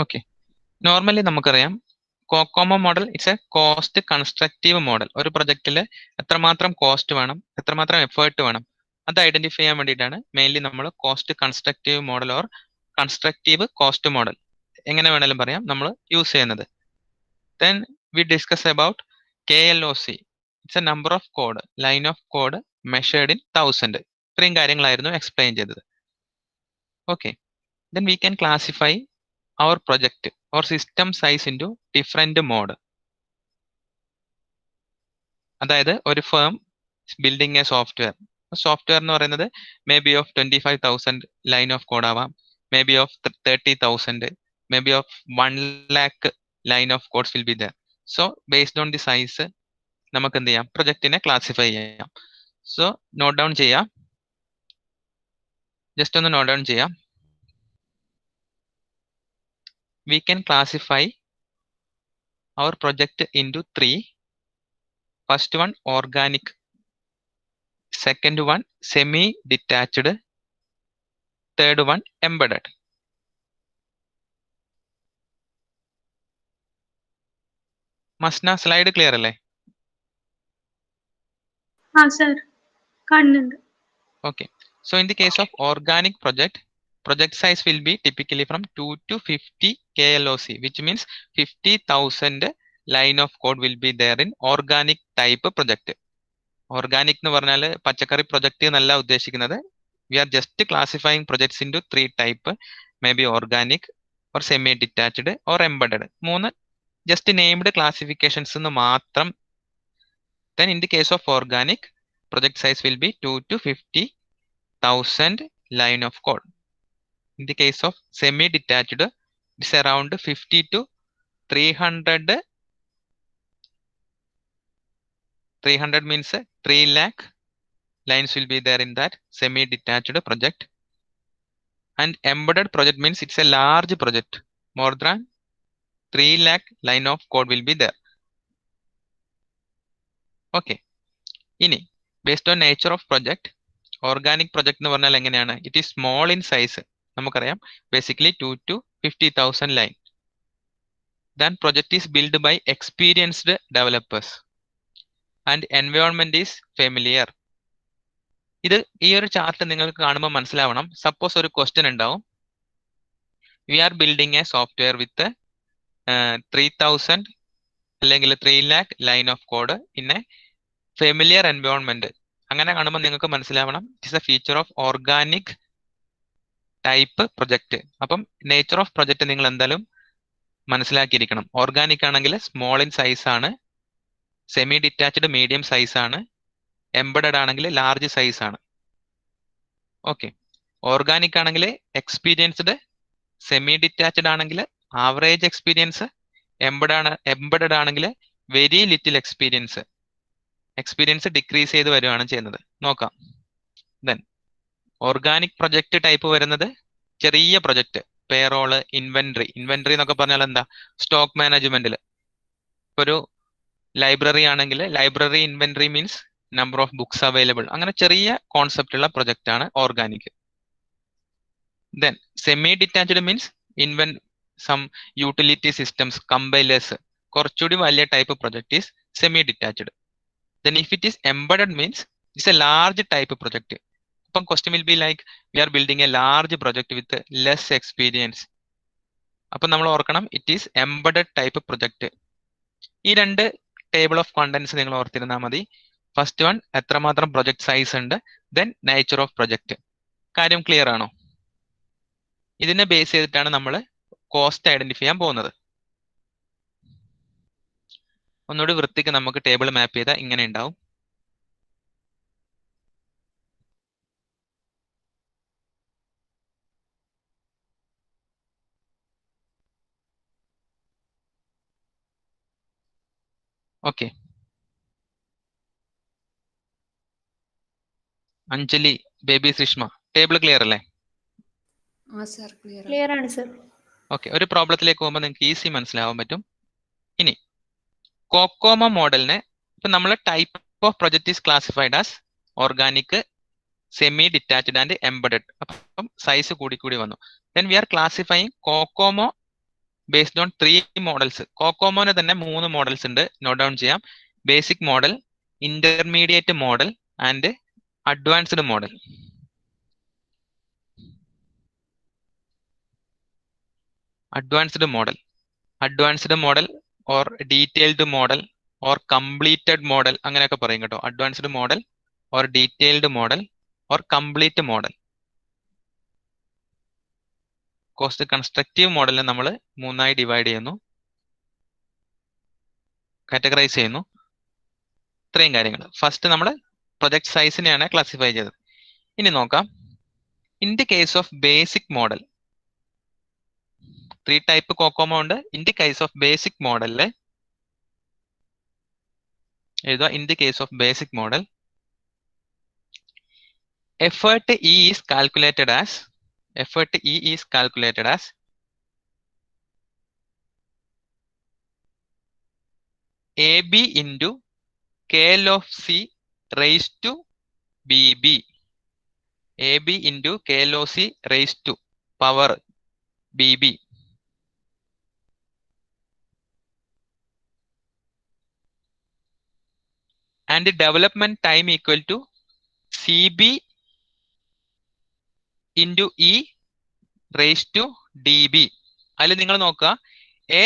Okay, normally നമുക്കറിയാം COCOMO model it's a cost constructive model. ഒരു പ്രൊജക്റ്റിൽ എത്രമാത്രം കോസ്റ്റ് വേണം, എത്രമാത്രം എഫേർട്ട് വേണം, അത് ഐഡന്റിഫൈ ചെയ്യാൻ വേണ്ടിയിട്ടാണ് മെയിൻലി നമ്മൾ cost constructive model or constructive cost model എങ്ങനെ വേണേലും പറയാം നമ്മൾ യൂസ് ചെയ്യുന്നത്. Then we discuss about KLOC. It's A number of code, line of code measured in 1000. ഇത്രയും കാര്യങ്ങളായിരുന്നു എക്സ്പ്ലെയിൻ ചെയ്തത്. Okay, then we can classify our project or system size into different mode. അതായത് ഒരു ഫേം ബിൽഡിംഗ് എ സോഫ്റ്റ്വെയർ എന്ന് പറയുന്നത് may be of 25,000 line of code ആവാം, may be of 30,000, may be of 1 lakh line of codes will be there. So based on the size നമുക്ക് എന്ത് ചെയ്യാം, പ്രൊജക്റ്റിനെ classify ചെയ്യാം. സോ നോട്ട് ഡൗൺ ചെയ്യാം, just ഒന്ന് നോട്ട് ഡൗൺ ചെയ്യാം. We can classify our project into 3. First one organic, second one semi-detached, third one embedded. Masna, slide clear alle? sir. Kannundu. Okay. So in the case of organic project size will be typically from 2 to 50 KLOC, which means 50,000 line of code will be there in organic type project. Organic എന്ന് പറഞ്ഞാൽ പച്ചക്കറി project എന്നല്ല ഉദ്ദേശിക്കുന്നത്. We are just classifying projects into 3 type, maybe organic or semi-detached or embedded. 3 just named classifications എന്ന് മാത്രം. Then in the case of organic, project size will be 2 to 50,000 line of code. In the case of semi-detached, it's around 50 to 300. 300 means 3 lakh lines will be there in that semi-detached project. And embedded project means it's a large project, more than 3 lakh line of code will be there. Okay, ini based on nature of project, organic project എന്ന് പറഞ്ഞാൽ എങ്ങനെയാണ്, it is small in size. നമുക്കറിയാം basically 2 to 50,000 line. Then project is built by experienced developers and environment is familiar. ഇത് ഈ ഒരു chart നിങ്ങൾക്ക് കാണുമ്പോൾ മനസ്സിലാവണം. സപ്പോസ് ഒരു ക്വസ്റ്റ്യൻ ഉണ്ടാവും, we are building a software with 3,000 അല്ലെങ്കിൽ 3 lakh line of code in a familiar environment. അങ്ങനെ കാണുമ്പോൾ നിങ്ങൾക്ക് മനസ്സിലാവണം it's a feature of organic type project. അപ്പം നേച്ചർ ഓഫ് പ്രൊജക്ട് നിങ്ങൾ എന്തായാലും മനസ്സിലാക്കിയിരിക്കണം. ഓർഗാനിക് ആണെങ്കിൽ സ്മോൾ ഇൻ സൈസ് ആണ്, സെമി ഡിറ്റാച്ച്ഡ് മീഡിയം സൈസ് ആണ്, എംബഡഡ് ആണെങ്കിൽ ലാർജ് സൈസ് ആണ്. ഓക്കെ, ഓർഗാനിക് ആണെങ്കിൽ എക്സ്പീരിയൻസ്ഡ്, സെമി ഡിറ്റാച്ച്ഡ് ആണെങ്കിൽ ആവറേജ് എക്സ്പീരിയൻസ്, എംബഡഡ് ആണെങ്കിൽ വെരി ലിറ്റിൽ എക്സ്പീരിയൻസ് ഡിക്രീസ് ചെയ്ത് വരികയാണ് ചെയ്യുന്നത്. നോക്കാം. ദെൻ ഓർഗാനിക് പ്രൊജക്ട് ടൈപ്പ് വരുന്നത് ചെറിയ പ്രൊജക്ട്, പേറോള്, ഇൻവെന്ററി എന്നൊക്കെ പറഞ്ഞാൽ എന്താ, സ്റ്റോക്ക് മാനേജ്മെന്റിൽ. ഒരു ലൈബ്രറി ആണെങ്കിൽ library inventory means number of books available. അങ്ങനെ ചെറിയ കോൺസെപ്റ്റ് ഉള്ള പ്രൊജക്റ്റ് ആണ് organic. Then semi detached means some utility systems, compilers, കുറച്ചുകൂടി വലിയ type project is semi detached. Then if it is embedded means it's a large type project. അപ്പം question will be like we are building a large project with less experience. അപ്പം നമ്മൾ ഓർക്കണം it is embedded type project. ഈ രണ്ട് table of contents നിങ്ങൾ ഓർത്തിരുന്നാൽ മതി. First one എത്രമാത്രം project size ഉണ്ട്, ദെൻ നേച്ചർ ഓഫ് പ്രൊജക്ട്. കാര്യം ക്ലിയർ ആണോ? ഇതിനെ ബേസ് ചെയ്തിട്ടാണ് നമ്മൾ കോസ്റ്റ് ഐഡന്റിഫൈ ചെയ്യാൻ പോകുന്നത്. ഒന്നുകൂടി വൃത്തിക്ക് നമുക്ക് ടേബിൾ മാപ്പ് ചെയ്താൽ ഇങ്ങനെ ഉണ്ടാവും. Okay, Anjali, baby, Sushma, table clear അല്ലേ? Clear ആണ് സർ. ഓക്കെ, ഒരു പ്രോബ്ലത്തിലേക്ക് പോകുമ്പോൾ നിങ്ങൾക്ക് ഈസി മനസ്സിലാവാൻ പറ്റും. ഇനി കോക്കോമോ മോഡലിനെ ഇപ്പൊ നമ്മൾ type of project is classified as organic, semi detached and embedded. അപ്പം സൈസ് കൂടി വന്നു. Then we are classifying COCOMO based on 3 models. കോക്കോമോന് തന്നെ 3 മോഡൽസ് ഉണ്ട്, നോട്ട് ഡൗൺ ചെയ്യാം. Basic model, intermediate model and advanced model. Advanced model or detailed model or completed model അങ്ങനെയൊക്കെ പറയും കേട്ടോ. Advanced model or detailed model or complete model. Cost constructive മോഡലിനെ നമ്മൾ 3ആയി divide ചെയ്യുന്നു, കാറ്റഗറൈസ് ചെയ്യുന്നു. ഇത്രയും കാര്യങ്ങൾ. ഫസ്റ്റ് നമ്മൾ പ്രൊജക്ട് സൈസിനെയാണ് ക്ലാസിഫൈ ചെയ്തത്. ഇനി നോക്കാം, in the case of basic model 3 type COCOMO ഉണ്ട്. In the case of basic മോഡലില് എഴുതുക, in the case of basic model effort E is calculated as AB into KL of C raised to BB. AB into KL of C raised to power BB. And the development time equal to CB into E raised to DB. അതിൽ നിങ്ങൾ നോക്കുക, A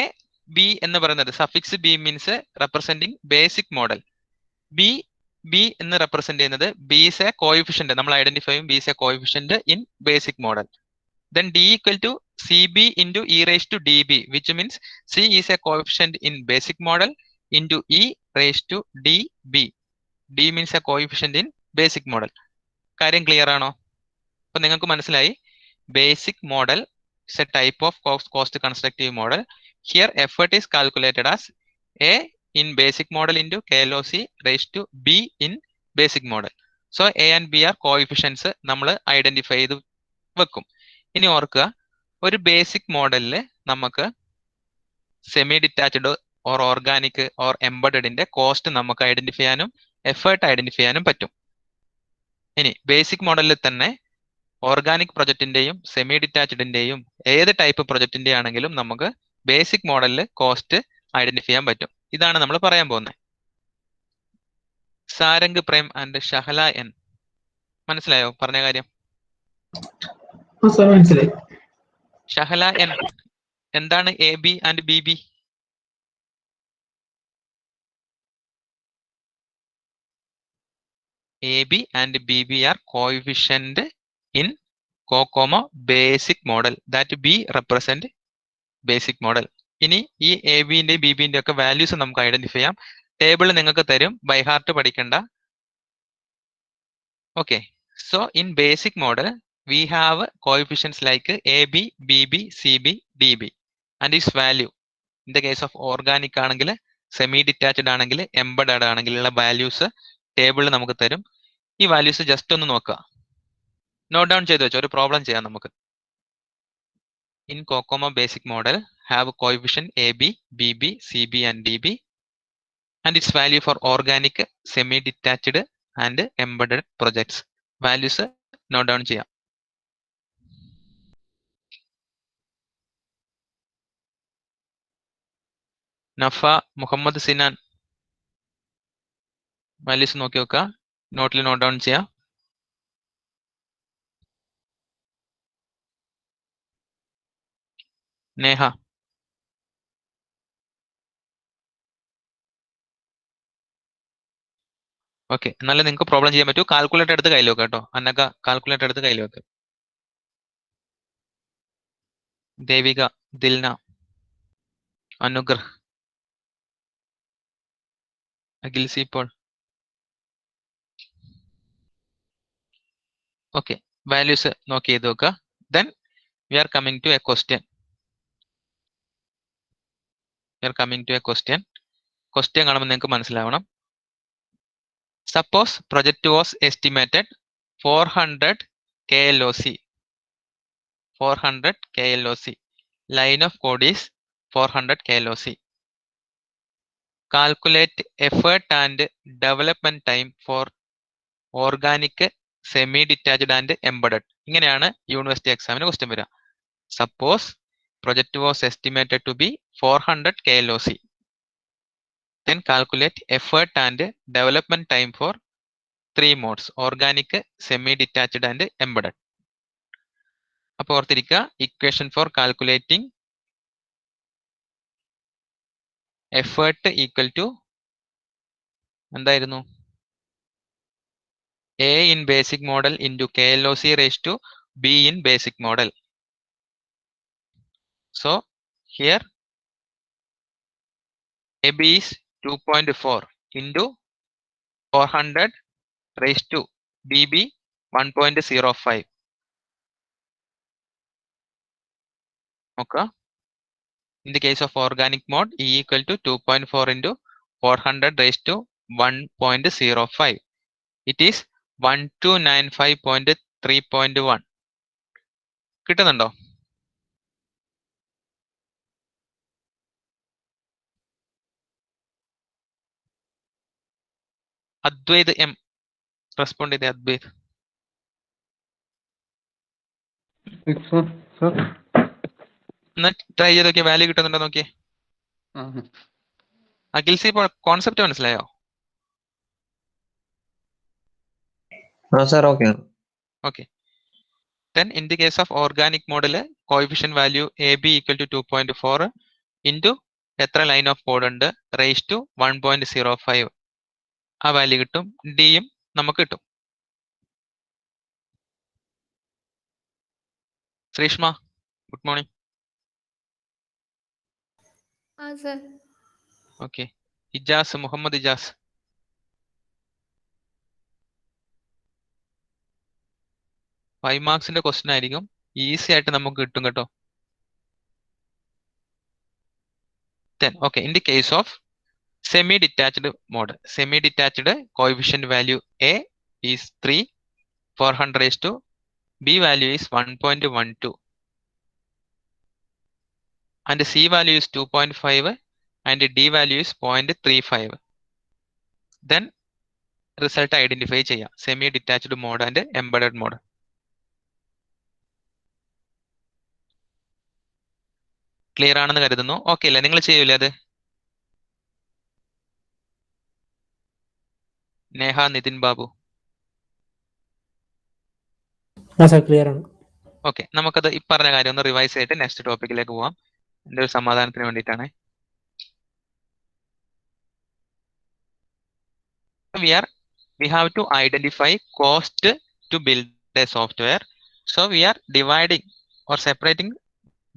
B എന്ന് പറയുന്നത് suffix B means representing basic model. B എന്ന് represent ചെയ്യുന്നത് B is A coefficient, നമ്മൾ identify ചെയ്യും B is A coefficient in basic model. Then D equal to CB into E raised to DB, which means C is a coefficient in basic model into E raised to DB. D means a coefficient in basic model. കാര്യം clear ആണോ? അപ്പൊ നിങ്ങൾക്ക് മനസ്സിലായി, basic model is a type of cost constructive model. Here effort is calculated as A in basic model into KLOC raised to B in basic model. So A and B are coefficients നമ്മൾ identify ചെയ്ത് വെക്കും. ഇനി ഓർക്കുക, ഒരു basic മോഡലിൽ നമുക്ക് semi detached or organic or എംബഡഡിന്റെ cost നമുക്ക് ഐഡന്റിഫൈ ചെയ്യാനും എഫേർട്ട് ഐഡന്റിഫൈ ചെയ്യാനും പറ്റും. ഇനി ബേസിക് മോഡലിൽ തന്നെ ഓർഗാനിക് പ്രൊജക്ടിന്റെയും സെമി ഡിറ്റാച്ച്ഡിന്റെയും ഏത് ടൈപ്പ് പ്രൊജക്ടിന്റെ ആണെങ്കിലും നമുക്ക് ബേസിക് മോഡലിൽ കോസ്റ്റ് ഐഡന്റിഫൈ ചെയ്യാൻ പറ്റും. ഇതാണ് നമ്മൾ പറയാൻ പോകുന്നത്. സാരംഗ് പ്രേം ആൻഡ് ഷഹല എൻ, മനസ്സിലായോ പറഞ്ഞ കാര്യം? ഷഹല എൻ, എന്താണ് A B and B B? AB and BB are coefficient in COCOMO basic model. That B represent basic model. ഇനി ഈ എ ബിന്റെ ബി ബിന്റെ ഒക്കെ വാല്യൂസ് നമുക്ക് ഐഡന്റിഫൈ ചെയ്യാം. ടേബിൾ നിങ്ങൾക്ക് തരും, ബൈ ഹാർട്ട് പഠിക്കണ്ട. Okay, so in basic model we have coefficients like AB, BB, CB, DB and its value. In the case of organic ആണെങ്കിൽ, semi detached ആണെങ്കിൽ, എംബഡഡ് ആണെങ്കിലുള്ള വാല്യൂസ് ടേബിളിൽ നമുക്ക് തരും. ഈ വാല്യൂസ് ജസ്റ്റ് ഒന്ന് നോക്കുക, നോട്ട് ഡൗൺ ചെയ്ത് വെച്ചോ, ഒരു പ്രോബ്ലം ചെയ്യാം നമുക്ക്. In COCOMO basic model have coefficient AB, BB, CB and DB and its value for organic, semi detached and embedded projects. Values not down ചെയ്യാം. നഫ, മുഹമ്മദ് സിനാൻ, വാല്യൂസ് നോക്കി വെക്കുക, നോട്ടിൽ നോട്ട് ഡൗൺ ചെയ്യാം. നേഹ, ഓക്കെ, എന്നാലും നിങ്ങൾക്ക് പ്രോബ്ലം ചെയ്യാൻ പറ്റൂ. കാൽക്കുലേറ്റർ എടുത്ത് കയ്യിൽ വെക്കുക കേട്ടോ. അന്നക കാൽക്കുലേറ്റർ എടുത്ത് കയ്യിൽ വെക്കുക. Devika, Dilna, Anugrah, Akhil C Paul. Okay, values നോക്കി ചെയ്ത് നോക്കുക. Then we are coming to A question. Question കാണുമ്പോൾ നിങ്ങൾക്ക് മനസ്സിലാവണം. Suppose project was estimated 400 KLOC. Line of code is 400 KLOC. Calculate effort and development time for organic, semi detached and embedded. ഇങ്ങനെയാണ് university എക്സാമിന് question വരിക. Suppose project was estimated to be 400 KLOC. Then calculate effort and development time for 3 modes: organic, semi-detached and embedded. അപ്പോൾ ഓർത്തിരിക്കുക, equation for calculating effort equal to എന്തായിരുന്നു? A in basic model into KLOC raised to B in basic model. So here AB is 2.4 into 400 raised to BB 1.05. Okay. In the case of organic mode, E equal to 2.4 into 400 raised to 1.05. It is 1295.3.1. കിട്ടുന്നുണ്ടോ? Advaith M respond ചെയ്തേ. അദ്വൈത് എന്നാ try ചെയ്ത് നോക്കിയ value കിട്ടുന്നുണ്ടോ നോക്കിയേ. Akhil C concept മനസ്സിലായോ? Okay. Then in the case of organic model, coefficient value AB equal to 2.4 into എത്ര line of code ഉണ്ട് raised to 1.05. ആ വാല്യൂ കിട്ടും. ഡിയും നമുക്ക് കിട്ടും. Sreeshma, good morning. Okay. Ijas, Muhammad Ijas. Five മാർക്സിന്റെ ക്വസ്റ്റ്യൻ ആയിരിക്കും, ഈസി ആയിട്ട് നമുക്ക് കിട്ടും കേട്ടോ. Then, okay, in the case of semi-detached mode, semi-detached coefficient value A is 3, 400 raised to B value is 1.12, and C value is 2.5 and D value is 0.35. Then result identify ചെയ്യാം, semi-detached mode and embedded mode. Clear ആണെന്ന് കരുതുന്നു. Okay അല്ലേ? നിങ്ങൾ ചെയ്യൂലേ അത്? Neha, Nitin Babu. Okay, നമുക്കത് ഈ പറഞ്ഞ കാര്യം ഒന്ന് റിവൈസ് ചെയ്തിട്ട് നെക്സ്റ്റ് ടോപ്പിക്കിലേക്ക് പോവാം. എൻ്റെ ഒരു സമാധാനത്തിന് വേണ്ടിയിട്ടാണ്. We have to identify cost to build a software. So we are dividing or separating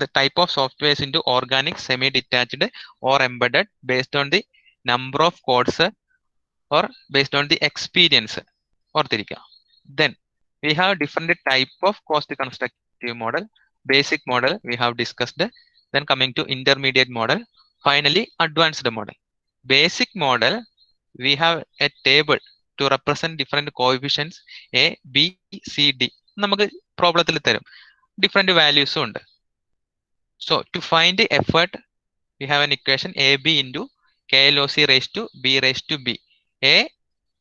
the type of softwares into organic, semi-detached or embedded based on the number of codes or based on the experience. ഓർത്തിരിക്കുക. Then we have different type of cost constructive model. Basic model we have discussed. Then coming to intermediate model. Finally advanced model. Basic model we have a table to represent different coefficients A, B, C, D. നമുക്ക് പ്രോബ്ലത്തിൽ തരും. Different വാല്യൂസും ഉണ്ട്. So to find the effort, we have an equation AB into KLOC raised to B raised to B. A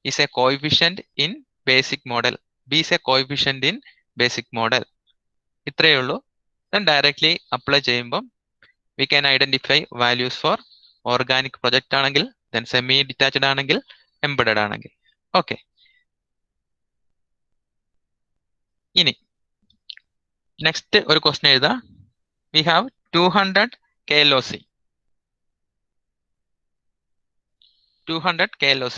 is a coefficient in basic model. B is a coefficient in basic model. ഇത്രയേ ഉള്ളൂ. Then directly apply ചെയ്യുമ്പം we can identify values for organic project ആണെങ്കിൽ, then semi detached ആണെങ്കിൽ, embedded ആണെങ്കിൽ. Okay. ഇനി next ഒരു question എഴുതാ. We have 200 KLOC. 200 KLOC.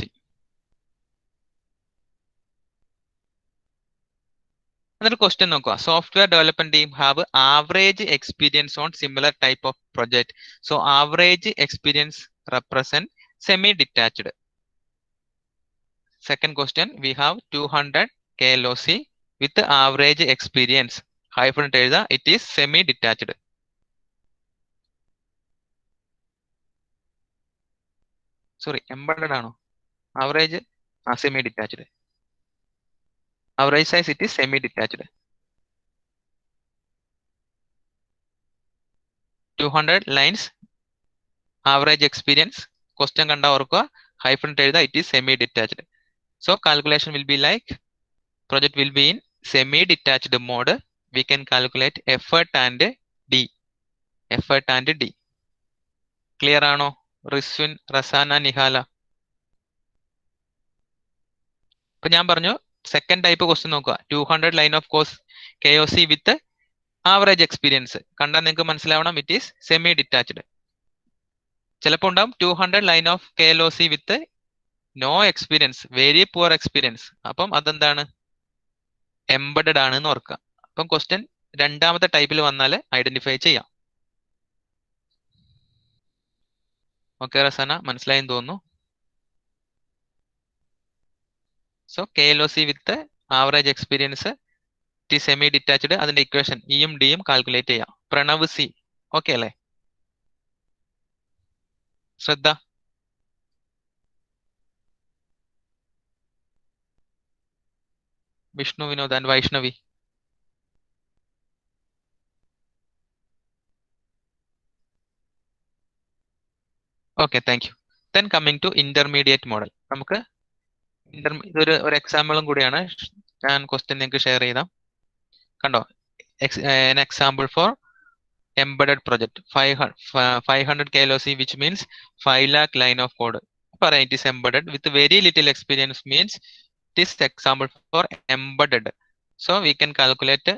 another question നോക്കുക. Software development team have average experience on similar type of project. So average experience represent semi-detached. Second question, we have 200 KLOC with average experience. Hyphen എഴുതാ, it is semi-detached. Sorry, embedded ആണോ? Average semi-detached. Average size it is semi-detached. 200 lines average experience. Question കണ്ട ഓർക്കുക, hyphen എഴുതാ, it is semi-detached. So calculation will be like, project will be in semi-detached mode. We can calculate effort and D. Effort and D. Clear ആണോ റിസ്വിൻ, റസാന, നിഹാല? ഇപ്പൊ ഞാൻ പറഞ്ഞു second type question നോക്കുക. 200 line of course KOC with average experience. കണ്ടാൽ നിങ്ങൾക്ക് മനസ്സിലാവണം it is semi detached. ചിലപ്പോൾ ഉണ്ടാവും 200 line of KLOC with no experience, very poor experience. അപ്പം അതെന്താണ്? എംബഡഡ് ആണ് എന്ന് ഓർക്കുക. അപ്പം ക്വസ്റ്റ്യൻ രണ്ടാമത്തെ ടൈപ്പിൽ വന്നാൽ ഐഡന്റിഫൈ ചെയ്യാം. ഓക്കെ റസാന, മനസ്സിലായെന്ന് തോന്നുന്നു. So KLOC with average experience it is semi detached. അതിന്റെ ഇക്വേഷൻ ഇയും ഡിയും കാൽക്കുലേറ്റ് ചെയ്യാം. പ്രണവ് സി ഓക്കെ അല്ലേ? Shraddha. Vishnu, Vinod and Vaishnavi. Okay, thank you. Then coming to intermediate model. നമുക്ക് ഇതൊരു എക്സാമ്പിളും കൂടിയാണ്. ഞാൻ ക്വസ്റ്റ്യൻ നിങ്ങൾക്ക് ഷെയർ ചെയ്താം. കണ്ടോ, an example for embedded project 500 KLOC, which means 5 lakh line of code. പറയാം it is embedded with very little experience means it is example for embedded. So we can calculate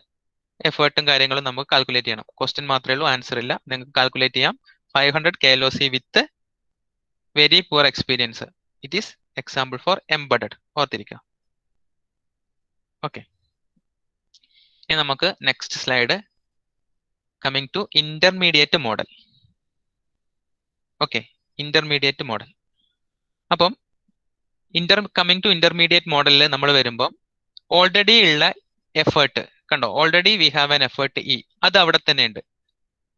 എഫേർട്ടും കാര്യങ്ങളും നമുക്ക് calculate ചെയ്യണം. Question മാത്രമേ ഉള്ളൂ, answer ഇല്ല. നിങ്ങൾക്ക് calculate ചെയ്യാം. 500 KLOC with very poor experience, it is example for embedded. ഓർത്തിരിക്കുക. Okay, ഇനി നമുക്ക് next slide coming to intermediate model. Okay, intermediate model. അപ്പം കമ്മിങ് ടു ഇന്റർമീഡിയറ്റ് മോഡലിൽ നമ്മൾ വരുമ്പം ഓൾറെഡി ഉള്ള എഫേർട്ട് കണ്ടോ, already we have an effort E, അത് അവിടെ തന്നെ ഉണ്ട്.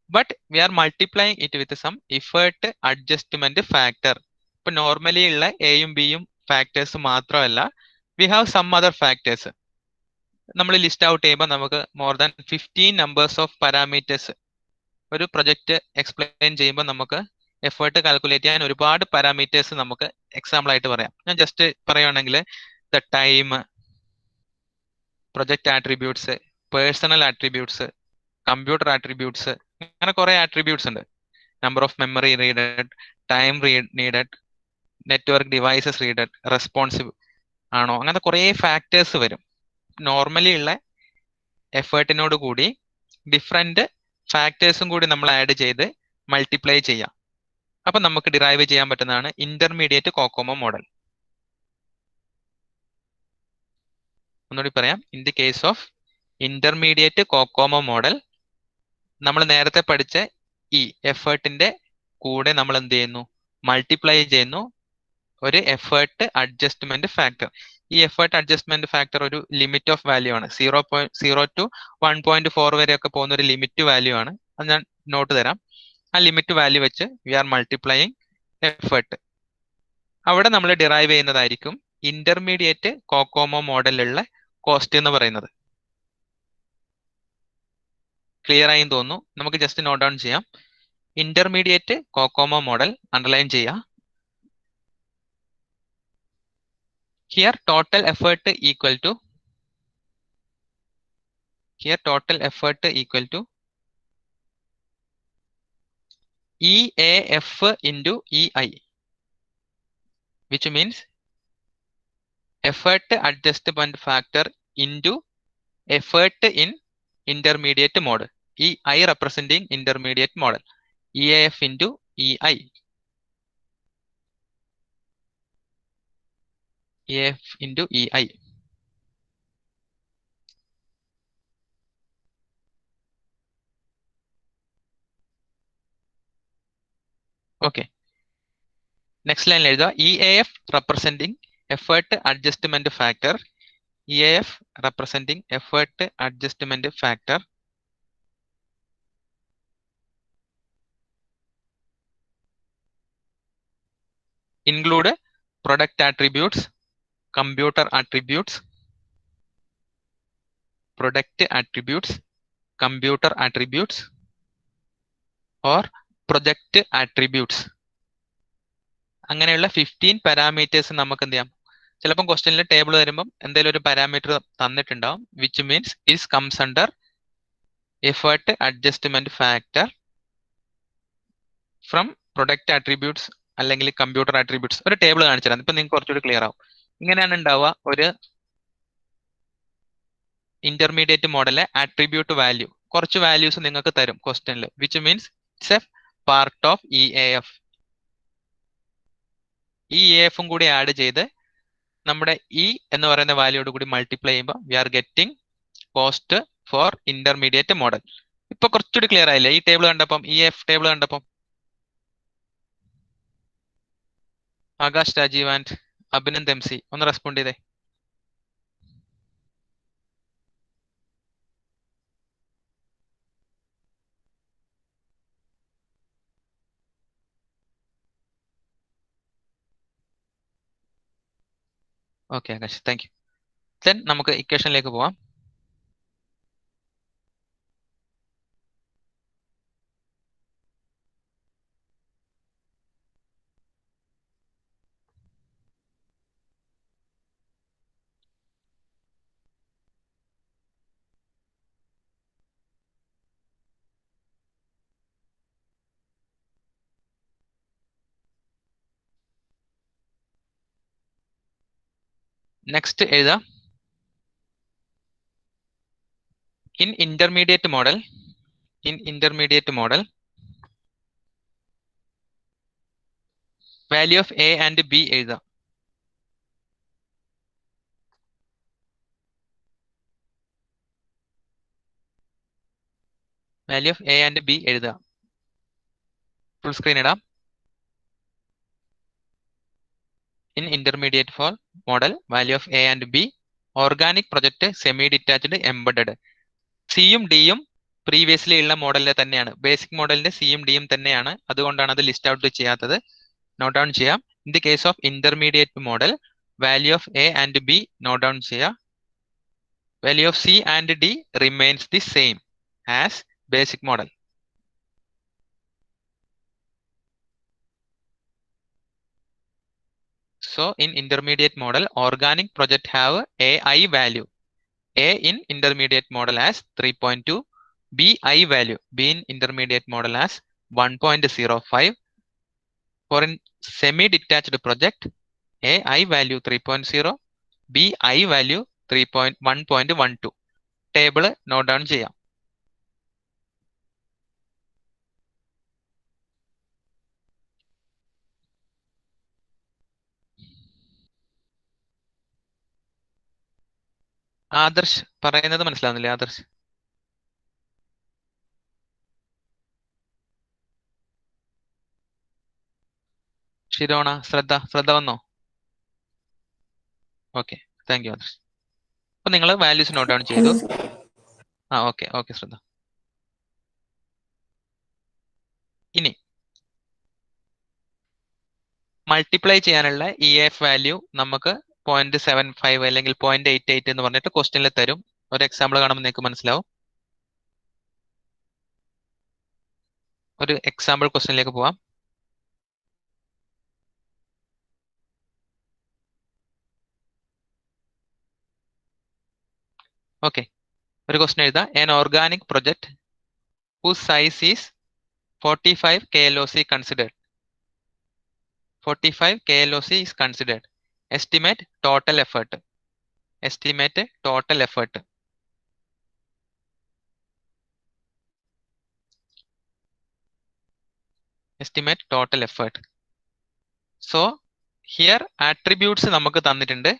But we are multiplying it with some effort adjustment factor. ഇപ്പൊ നോർമലി ഉള്ള എയും ബിയും ഫാക്ടേഴ്സ് മാത്രമല്ല, we have some other factors. നമ്മൾ ലിസ്റ്റ് ഔട്ട് ചെയ്യുമ്പോൾ നമുക്ക് more than 15 numbers of parameters. ഒരു പ്രൊജക്ട് എക്സ്പ്ലെയിൻ ചെയ്യുമ്പോൾ നമുക്ക് എഫേർട്ട് കാൽക്കുലേറ്റ് ചെയ്യാൻ ഒരുപാട് പാരാമീറ്റേഴ്സ് നമുക്ക് എക്സാമ്പിൾ ആയിട്ട് പറയാം. ഞാൻ ജസ്റ്റ് പറയുകയാണെങ്കിൽ the time, project attributes, personal attributes, computer attributes, അങ്ങനെ കുറെ ആട്രിബ്യൂട്ട്സ് ഉണ്ട്. Number of memory needed, time needed, network devices needed, responsive ആണോ, അങ്ങനത്തെ കുറെ ഫാക്ടേഴ്സ് വരും. നോർമലി ഉള്ള എഫേർട്ടിനോട് കൂടി ഡിഫറെന്റ് ഫാക്ടേഴ്സും കൂടി നമ്മൾ ആഡ് ചെയ്ത് മൾട്ടിപ്ലൈ ചെയ്യാം. അപ്പൊ നമുക്ക് ഡിറൈവ് ചെയ്യാൻ പറ്റുന്നതാണ് ഇന്റർമീഡിയറ്റ് കോക്കോമോ മോഡൽ. ഒന്നുകൂടി പറയാം. In the case of intermediate COCOMO model, നമ്മൾ നേരത്തെ പഠിച്ച ഈ എഫേർട്ടിന്റെ കൂടെ നമ്മൾ എന്ത് ചെയ്യുന്നു? മൾട്ടിപ്ലൈ ചെയ്യുന്നു ഒരു എഫേർട്ട് അഡ്ജസ്റ്റ്മെന്റ് ഫാക്ടർ. ഈ എഫേർട്ട് അഡ്ജസ്റ്റ്മെന്റ് ഫാക്ടർ ഒരു ലിമിറ്റ് ഓഫ് വാല്യൂ ആണ്. 0.0 to 1.4 വരെയൊക്കെ പോകുന്ന ഒരു ലിമിറ്റ് വാല്യൂ ആണ്. അത് ഞാൻ നോട്ട് തരാം. ആ ലിമിറ്റ് വാല്യൂ വെച്ച് വി ആർ മൾട്ടിപ്ലൈയിങ് എഫേർട്ട്. അവിടെ നമ്മൾ ഡിറൈവ് ചെയ്യുന്നതായിരിക്കും ഇന്റർമീഡിയറ്റ് കോക്കോമോ മോഡലിലുള്ള കോസ്റ്റ് എന്ന് പറയുന്നത്. ക്ലിയർ ആയി തോന്നുന്നു. നമുക്ക് ജസ്റ്റ് നോട്ട് ഡൗൺ ചെയ്യാം. ഇന്റർമീഡിയറ്റ് കോക്കോമോ മോഡൽ അണ്ടർലൈൻ ചെയ്യാം. Here total effort equal to EAF into EI, which means effort adjustment factor into effort in intermediate mode. EI representing intermediate model. EAF into EI. EAF into EI. Okay. Next line എഴുതുക. EAF representing effort adjustment factor. EAF representing effort adjustment factor. Include product attributes, computer attributes, product attributes, computer attributes, or project attributes. അങ്ങനെയുള്ള 15 parameters നമുക്ക് എന്ത് ചെയ്യാം? ചിലപ്പോൾ ക്വസ്റ്റ്യനിൽ table വരുമ്പം എന്തെങ്കിലും ഒരു പാരാമീറ്റർ തന്നിട്ടുണ്ടാവും, which means is comes under effort adjustment factor from product attributes അല്ലെങ്കിൽ കമ്പ്യൂട്ടർ ആട്രിബ്യൂട്ട്സ്. ഒരു ടേബിൾ കാണിച്ചു തരാം, ഇപ്പൊ നിങ്ങൾക്ക് കുറച്ചുകൂടി ക്ലിയർ ആവും. ഇങ്ങനെയാണ് ഉണ്ടാവുക ഒരു ഇന്റർമീഡിയറ്റ് മോഡല് ആട്രിബ്യൂട്ട് വാല്യൂ. കുറച്ച് വാല്യൂസ് നിങ്ങൾക്ക് തരും ക്വസ്റ്റ്യനിൽ, which means it's A part of E A F. ഈ എ എഫും കൂടി ആഡ് ചെയ്ത് നമ്മുടെ ഇ എന്ന് പറയുന്ന വാല്യൂയോട് കൂടി മൾട്ടിപ്ലൈ ചെയ്യുമ്പോൾ we are getting cost for intermediate model. ഇപ്പൊ കുറച്ചുകൂടി ക്ലിയർ ആയില്ലേ ഈ ടേബിൾ കണ്ടപ്പം, ഇ എഫ് ടേബിൾ കണ്ടപ്പം? ആകാശ് രാജീവ് ആൻഡ് അഭിനന്ദ് MC ഒന്ന് റെസ്പോണ്ട് ചെയ്തേ. Okay Akash, thank you. Then നമുക്ക് ഇക്വേഷനിലേക്ക് പോവാം. നെക്സ്റ്റ് എഴുതാം. In intermediate model value of A and B എഴുതാം. Value of A and B എഴുതാം. ഫുൾ സ്ക്രീൻ ഇടാം. In intermediate for model value of A and B, organic project semi detached embedded. സിയും ഡിയും previously ഉള്ള മോഡലിലെ തന്നെയാണ്, basic മോഡലിന്റെ സിയും ഡിയും തന്നെയാണ്, അതുകൊണ്ടാണ് അത് ലിസ്റ്റ് ഔട്ട് ചെയ്യാത്തത്. നോട്ട് ഡൗൺ ചെയ്യാം. In the case of intermediate model value of A and B note down ചെയ്യാം. Value of C and D remains the same as basic model. So in intermediate model, organic project have AI value. A in intermediate model as 3.2, BI value, B in intermediate model as 1.05. For in semi-detached project, AI value 3.0, BI value 1.12. Table note down ചെയ്യാം. ആദർശ് പറയുന്നത് മനസ്സിലാവുന്നില്ലേ ആദർശ്? ഷിരോണ, ശ്രദ്ധ വന്നോ? Okay, thank U Adarsh. അപ്പൊ നിങ്ങൾ values note down ചെയ്തു. Okay ശ്രദ്ധ. ഇനി multiply ചെയ്യാനുള്ള ഇ എഫ് വാല്യൂ നമുക്ക് 0.75 അല്ലെങ്കിൽ 0.88 എന്ന് പറഞ്ഞിട്ട് ക്വസ്റ്റ്യനിൽ തരും. ഒരു എക്സാമ്പിൾ കാണുമ്പോൾ നിങ്ങൾക്ക് മനസ്സിലാവും. ഒരു എക്സാമ്പിൾ ക്വസ്റ്റ്യനിലേക്ക് പോവാം. ഓക്കെ, ഒരു ക്വസ്റ്റ്യൻ എഴുതാം. An organic project whose size is 45 KLOC considered. 45 KLOC is considered. Estimate total effort. Estimate total effort. Estimate total effort. So here attributes നമുക്ക് തന്നിട്ടുണ്ട്.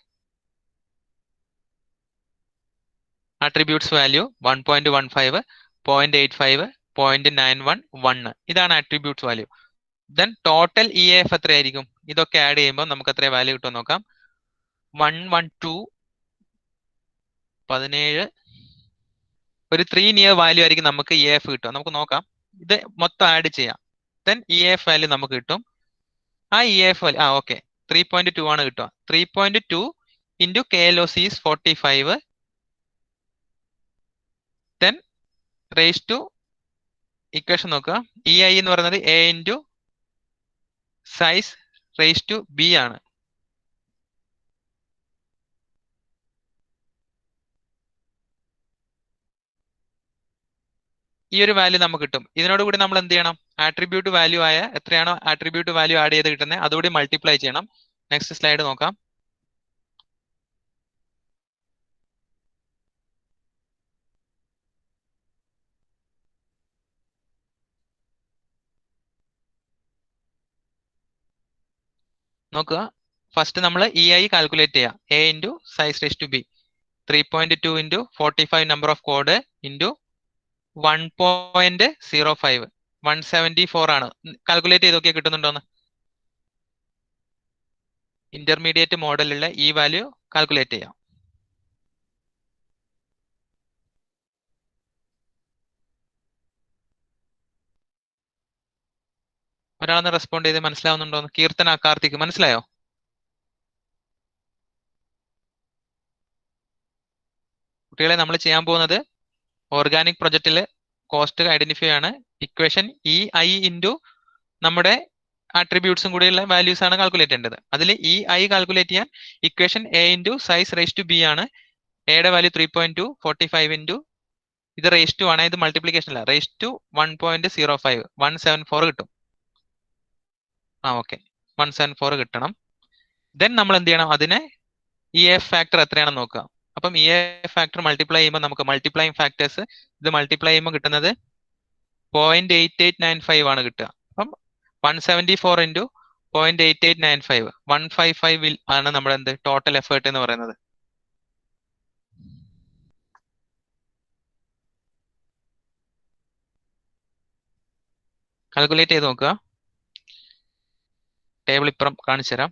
Attributes value 1.15, 0.85, 0.91, 1. ഇതാണ് attributes value. Then total EAF എത്രയായിരിക്കും? ഇതൊക്കെ add ചെയ്യുമ്പോൾ നമുക്ക് എത്ര value കിട്ടും നോക്കാം. 112, 17, ഒരു 3 നിയർ വാല്യൂ ആയിരിക്കും നമുക്ക് EAF കിട്ടുക. നമുക്ക് നോക്കാം. ഇത് മൊത്തം ആഡ് ചെയ്യാം. ദെൻ EAF വാല്യൂ നമുക്ക് കിട്ടും. ആ EAF വാല്യൂ ഓക്കെ 3.2 ആണ് കിട്ടുക. 3.2 into KLOC is 45. Then raise to equation നോക്കുക. EI എന്ന് പറയുന്നത് A into size raise to B ആണ്. ഈ ഒരു വാല്യൂ നമുക്ക് കിട്ടും. ഇതിനോട് കൂടി നമ്മൾ എന്ത് ചെയ്യണം? ആട്രിബ്യൂട്ട് വാല്യൂ ആയ എത്രയാണോ ആട്രിബ്യൂട്ട് വാല്യൂ ആഡ് ചെയ്ത് കിട്ടുന്നത് അതുകൂടി മൾട്ടിപ്ലൈ ചെയ്യണം. നെക്സ്റ്റ് സ്ലൈഡ് നോക്കാം. നോക്കുക, ഫസ്റ്റ് നമ്മൾ ഇ ഐ കാൽക്കുലേറ്റ് ചെയ്യാം. A into size raise to B 3.2 into 45 number of code into 1.05 174 ആണ്. കാൽക്കുലേറ്റ് ചെയ്ത് നോക്കിയാൽ കിട്ടുന്നുണ്ടോന്ന്? ഇന്റർമീഡിയറ്റ് മോഡലുള്ള ഈ വാല്യൂ കാൽക്കുലേറ്റ് ചെയ്യാം. ഒരാളൊന്ന് റെസ്പോണ്ട് ചെയ്ത് മനസ്സിലാവുന്നുണ്ടോന്ന്? കീർത്തന, കാർത്തിക്, മനസ്സിലായോ? കുട്ടികളെ, നമ്മൾ ചെയ്യാൻ പോകുന്നത് ഓർഗാനിക് പ്രൊജക്റ്റിൽ കോസ്റ്റ് ഐഡന്റിഫൈ ആണ്. ഇക്വേഷൻ ഇ ഐ ഇൻറ്റു നമ്മുടെ ആട്രിബ്യൂട്ട്സും കൂടിയുള്ള വാല്യൂസ് ആണ് കാൽക്കുലേറ്റ് ചെയ്യേണ്ടത്. അതിൽ ഇ ഐ കാൽക്കുലേറ്റ് ചെയ്യാൻ equation A into size raise to B ആണ്. എയുടെ വാല്യൂ 3.2 45 ഇൻറ്റു ഇത് റേസ് ടു ആണ്. ഇത് മൾട്ടിപ്ലിക്കേഷൻ അല്ല, റേസ് ടു 1.05 174 കിട്ടും. ഓക്കെ, 174 കിട്ടണം. ദെൻ നമ്മൾ എന്ത് ചെയ്യണം? അതിനെ ഇ എഫ് ഫാക്ടർ എത്രയാണെന്ന് നോക്കുക. അപ്പം ഇ എഫ് ഫാക്ടർ മൾട്ടിപ്ലൈ ചെയ്യുമ്പോൾ നമുക്ക് മൾട്ടിപ്ലൈങ് ഫാക്ടേഴ്സ് ഇത് മൾട്ടിപ്ലൈ ചെയ്യുമ്പോൾ കിട്ടുന്നത് 0.8895 ആണ് കിട്ടുക. അപ്പം 174 ഇൻറ്റു 0.8895 155 ആണ് നമ്മുടെ എന്ത് ടോട്ടൽ എഫേർട്ട് എന്ന് പറയുന്നത്. കാൽക്കുലേറ്റ് ചെയ്ത് നോക്കുക. ടേബിൾ ഇപ്പുറം കാണിച്ചു തരാം.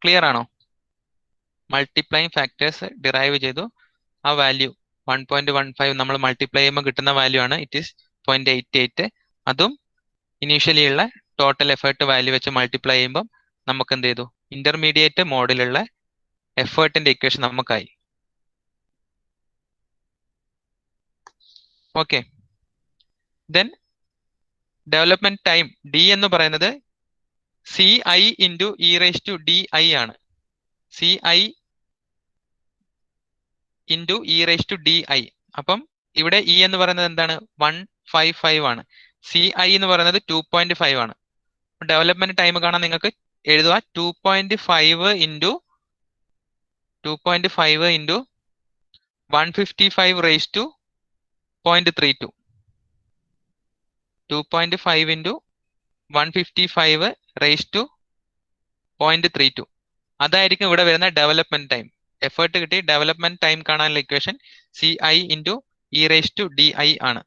ക്ലിയർ ആണോ? മൾട്ടിപ്ലൈങ് ഫാക്ടേഴ്സ് ഡിറൈവ് ചെയ്തു. ആ വാല്യൂ 1.15 നമ്മൾ മൾട്ടിപ്ലൈ ചെയ്യുമ്പോൾ കിട്ടുന്ന വാല്യൂ ആണ്. It is 0.88. അതും ഇനീഷ്യലി ഉള്ള ടോട്ടൽ എഫേർട്ട് വാല്യൂ വെച്ച് മൾട്ടിപ്ലൈ ചെയ്യുമ്പോൾ നമുക്ക് എന്ത് ചെയ്തു? ഇന്റർമീഡിയറ്റ് മോഡിലുള്ള എഫേർട്ടിന്റെ ഇക്വേഷൻ നമുക്കായി. Okay, then development time D എന്ന് പറയുന്നത് C I into E raise to D I ആണ്. C I into E raise to D I. അപ്പം ഇവിടെ ഇ എന്ന് പറയുന്നത് എന്താണ്? 155 ആണ്. സി ഐ എന്ന് പറയുന്നത് 2.5 ആണ്. ഡെവലപ്മെന്റ് ടൈം കാണാൻ നിങ്ങൾക്ക് എഴുതുക 2.5 into 155 raise to 0.32. 2.5 into 155 raise to 0.32. അതായിരിക്കും ഇവിടെ വരുന്ന ഡെവലപ്മെന്റ് ടൈം. എഫേർട്ട് കിട്ടി, ഡെവലപ്മെന്റ് ടൈം കാണാനുള്ള equation C I into E raise to D I ആണ്.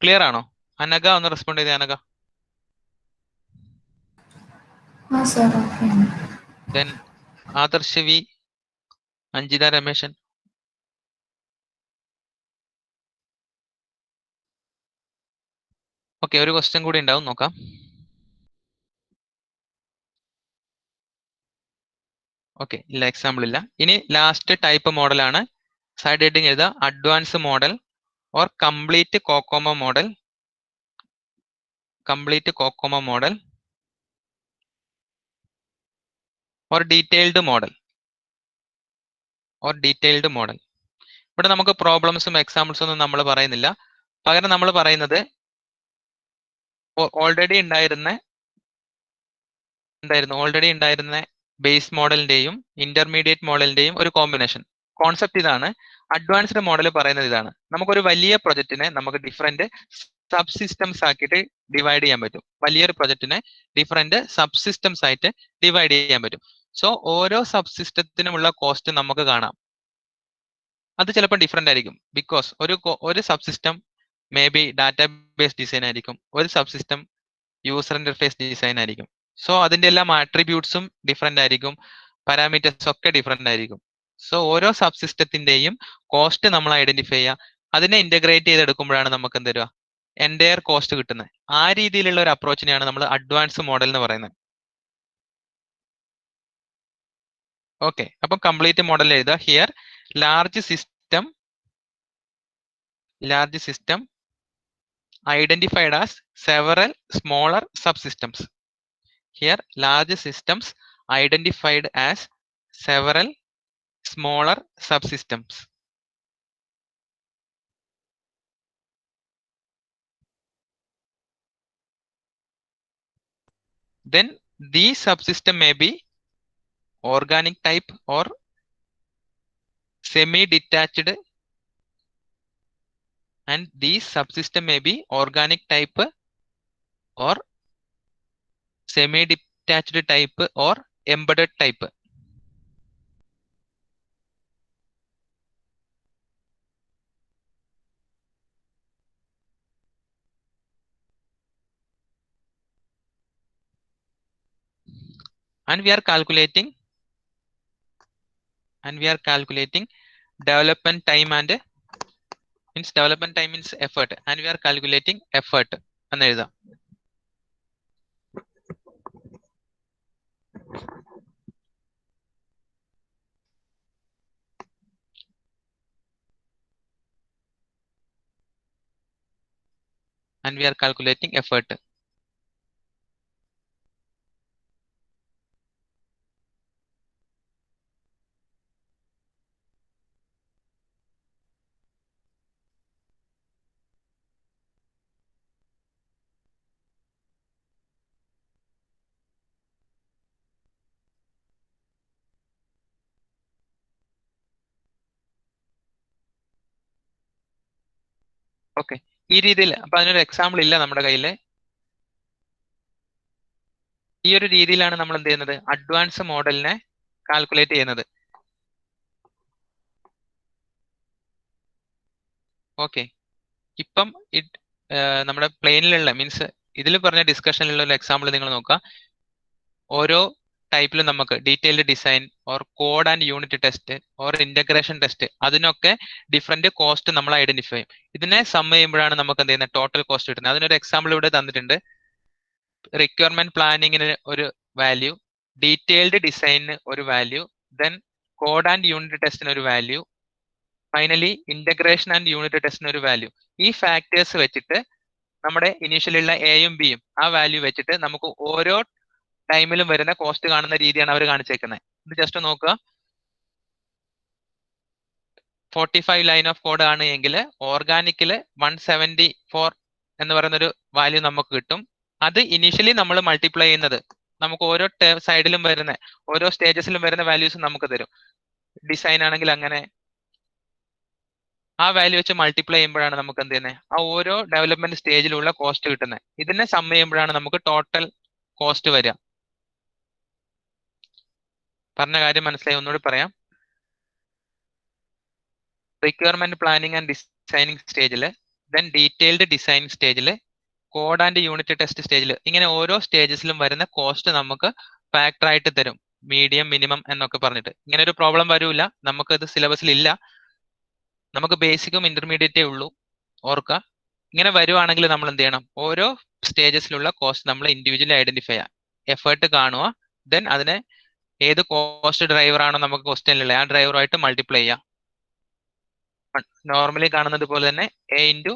ക്ലിയർ ആണോ? അനഘ ഒന്ന് റെസ്പോണ്ട് ചെയ്തേ. Anagha. Then Adarsh V, Anjitha Rameshan. Okay, ഒരു ക്വസ്റ്റ്യൻ കൂടി ഉണ്ടാവും, നോക്കാം. ഓക്കെ, ഇല്ല, എക്സാമ്പിൾ ഇല്ല. ഇനി ലാസ്റ്റ് ടൈപ്പ് മോഡലാണ്. സൈഡ് ഹെഡിങ് എഴുതുക advance model or complete COCOMO model. Complete COCOMO model or detailed model. ഇവിടെ നമുക്ക് പ്രോബ്ലംസും എക്സാമ്പിൾസും ഒന്നും നമ്മൾ പറയുന്നില്ല. പകരം നമ്മൾ പറയുന്നത് ഓൾറെഡി ഉണ്ടായിരുന്ന ബേസ് മോഡലിന്റെയും ഇന്റർമീഡിയറ്റ് മോഡലിന്റെയും ഒരു കോമ്പിനേഷൻ. കോൺസെപ്റ്റ് ഇതാണ്. അഡ്വാൻസ്ഡ് മോഡൽ പറയുന്നത് ഇതാണ്. നമുക്കൊരു വലിയ പ്രൊജക്റ്റിനെ നമുക്ക് ഡിഫറെന്റ് സബ് സിസ്റ്റംസ് ആക്കിയിട്ട് ഡിവൈഡ് ചെയ്യാൻ പറ്റും. വലിയൊരു പ്രൊജക്റ്റിനെ ഡിഫറെന്റ് സബ് സിസ്റ്റംസ് ആയിട്ട് ഡിവൈഡ് ചെയ്യാൻ പറ്റും. സോ ഓരോ സബ് സിസ്റ്റത്തിനുമുള്ള കോസ്റ്റ് നമുക്ക് കാണാം. അത് ചിലപ്പോൾ ഡിഫറെന്റ് ആയിരിക്കും. ബിക്കോസ് ഒരു sub system may be database design ആയിരിക്കും, ഒരു sub system user interface design ആയിരിക്കും. സോ അതിന്റെ എല്ലാം ആട്രിബ്യൂട്ട്സും ഡിഫറെന്റ് ആയിരിക്കും, പാരാമീറ്റേഴ്സ് ഒക്കെ ഡിഫറെന്റ് ആയിരിക്കും. സോ ഓരോ സബ് സിസ്റ്റത്തിന്റെയും കോസ്റ്റ് നമ്മൾ ഐഡന്റിഫൈ ചെയ്യുക. അതിനെ ഇന്റഗ്രേറ്റ് ചെയ്തെടുക്കുമ്പോഴാണ് നമുക്ക് എന്ത് തരിക? എൻറ്റയർ കോസ്റ്റ് കിട്ടുന്നത്. ആ രീതിയിലുള്ള ഒരു അപ്രോച്ചിനെയാണ് നമ്മൾ അഡ്വാൻസ് മോഡൽ എന്ന് പറയുന്നത്. ഓക്കെ, അപ്പം കംപ്ലീറ്റ് മോഡൽ എഴുതുക. Here large system identified as several smaller subsystems. Here large systems identified as several smaller subsystems. Then these subsystem may be organic type or semi-detached, and these subsystem may be organic type or semi-detached type or embedded type. And we are calculating development time and means development time means effort, and we are calculating effort എന്ന് എഴുതാം. And we are calculating effort. Okay, ഈ രീതിയിൽ അപ്പൊ അതിനൊരു example ഇല്ല നമ്മുടെ കയ്യിൽ. ഈ ഒരു രീതിയിലാണ് നമ്മൾ എന്ത് ചെയ്യുന്നത്, അഡ്വാൻസ് മോഡലിനെ കാൽക്കുലേറ്റ് ചെയ്യുന്നത്. ഓക്കെ, ഇപ്പം നമ്മുടെ പ്ലെയിനിലുള്ള മീൻസ് ഇതിൽ പറഞ്ഞ ഡിസ്കഷനിലുള്ള ഒരു എക്സാമ്പിൾ നിങ്ങൾ നോക്കുക. ഓരോ ടൈപ്പിലും നമുക്ക് detailed design or code and unit test or integration test, അതിനൊക്കെ ഡിഫറെന്റ് കോസ്റ്റ് നമ്മൾ ഐഡന്റിഫൈ ചെയ്യും. ഇതിനെ സം ചെയ്യുമ്പോഴാണ് നമുക്ക് എന്ത് ചെയ്യുന്നത്, ടോട്ടൽ കോസ്റ്റ് കിട്ടുന്നത്. അതിനൊരു എക്സാമ്പിൾ ഇവിടെ തന്നിട്ടുണ്ട്. റിക്വയർമെന്റ് പ്ലാനിങ്ങിന് ഒരു വാല്യൂ, ഡീറ്റെയിൽഡ് ഡിസൈനിന് ഒരു value, then code and unit ടെസ്റ്റിന് ഒരു value, finally integration and unit ടെസ്റ്റിന് ഒരു വാല്യൂ. ഈ ഫാക്ടേഴ്സ് വെച്ചിട്ട് നമ്മുടെ ഇനീഷ്യലുള്ള എയും ബിയും ആ വാല്യൂ വെച്ചിട്ട് നമുക്ക് ഓരോ ടൈമിലും വരുന്ന കോസ്റ്റ് കാണുന്ന രീതിയാണ് അവർ കാണിച്ചേക്കുന്നത്. ഇത് ജസ്റ്റ് നോക്കുക. 45 ലൈൻ ഓഫ് കോഡ് ആണ് എങ്കിൽ ഓർഗാനിക്കില് 174 എന്ന് പറയുന്ന ഒരു വാല്യൂ നമുക്ക് കിട്ടും. അത് ഇനീഷ്യലി നമ്മൾ മൾട്ടിപ്ലൈ ചെയ്യുന്നത് നമുക്ക് ഓരോ സൈഡിലും വരുന്ന ഓരോ സ്റ്റേജസിലും വരുന്ന വാല്യൂസ് നമുക്ക് തരും. ഡിസൈൻ ആണെങ്കിൽ അങ്ങനെ ആ വാല്യൂ വെച്ച് മൾട്ടിപ്ലൈ ചെയ്യുമ്പോഴാണ് നമുക്ക് എന്ത് ചെയ്യുന്നത്, ആ ഓരോ ഡെവലപ്മെന്റ് സ്റ്റേജിലുള്ള കോസ്റ്റ് കിട്ടുന്നത്. ഇതിനെ സം ചെയ്യുമ്പോഴാണ് നമുക്ക് ടോട്ടൽ കോസ്റ്റ് വരിക. പറഞ്ഞ കാര്യം മനസ്സിലായി? ഒന്നുകൂടി പറയാം. റിക്വയർമെന്റ് പ്ലാനിങ് ആൻഡ് ഡിസൈനിങ് സ്റ്റേജിൽ, ദെൻ ഡീറ്റെയിൽഡ് ഡിസൈൻ സ്റ്റേജിൽ, കോഡ് ആൻഡ് യൂണിറ്റ് ടെസ്റ്റ് സ്റ്റേജിൽ, ഇങ്ങനെ ഓരോ സ്റ്റേജസിലും വരുന്ന കോസ്റ്റ് നമുക്ക് ഫാക്ടർ ആയിട്ട് തരും. മീഡിയം, മിനിമം എന്നൊക്കെ പറഞ്ഞിട്ട്. ഇങ്ങനെ ഒരു പ്രോബ്ലം വരൂല, നമുക്ക് ഇത് സിലബസിൽ ഇല്ല. നമുക്ക് ബേസിക്കും ഇന്റർമീഡിയറ്റേ ഉള്ളൂ, ഓർക്കുക. ഇങ്ങനെ വരുവാണെങ്കിൽ നമ്മൾ എന്ത് ചെയ്യണം, ഓരോ സ്റ്റേജസിലുള്ള കോസ്റ്റ് നമ്മൾ ഇൻഡിവിജ്വലി ഐഡന്റിഫൈ ചെയ്യുക, എഫേർട്ട് കാണുക, ദെൻ അതിനെ ഏത് കോസ്റ്റ് ഡ്രൈവർ ആണോ നമുക്ക് ക്വസ്റ്റ്യനിലുള്ള ആ ഡ്രൈവറുമായിട്ട് മൾട്ടിപ്ലൈ ചെയ്യുക. നോർമലി കാണുന്നത് പോലെ തന്നെ A into